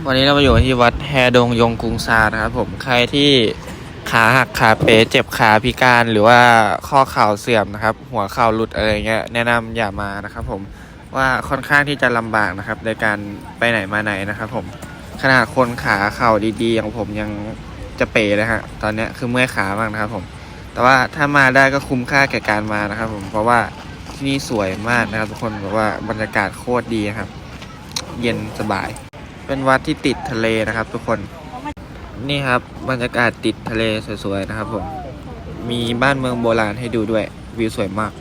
วันนี้เรามาอยู่ที่วัดแฮดงยงกรุงซานะครับผมใครที่ขาหักขาเป๋เจ็บขาพิการหรือว่าข้อเข่าเสื่อมนะครับหัวเข่าหลุดอะไรเงี้ยแนะนำอย่ามานะครับผมว่าค่อนข้างที่จะลำบากนะครับในการไปไหนมาไหนนะครับผมขนาดคนขาเข่าดีๆอย่างผมยังจะเป๋เลยฮะตอนนี้คือเมื่อยขามากนะครับผมแต่ว่าถ้ามาได้ก็คุ้มค่าแก่การมานะครับผมเพราะว่าที่นี่สวยมากนะครับทุกคนบอกว่าบรรยากาศโคตรดีครับเย็นสบายเป็นวัดที่ติดทะเลนะครับทุกคนนี่ครับบรรยากาศติดทะเลสวยๆนะครับผมมีบ้านเมืองโบราณให้ดูด้วยวิวสวยมาก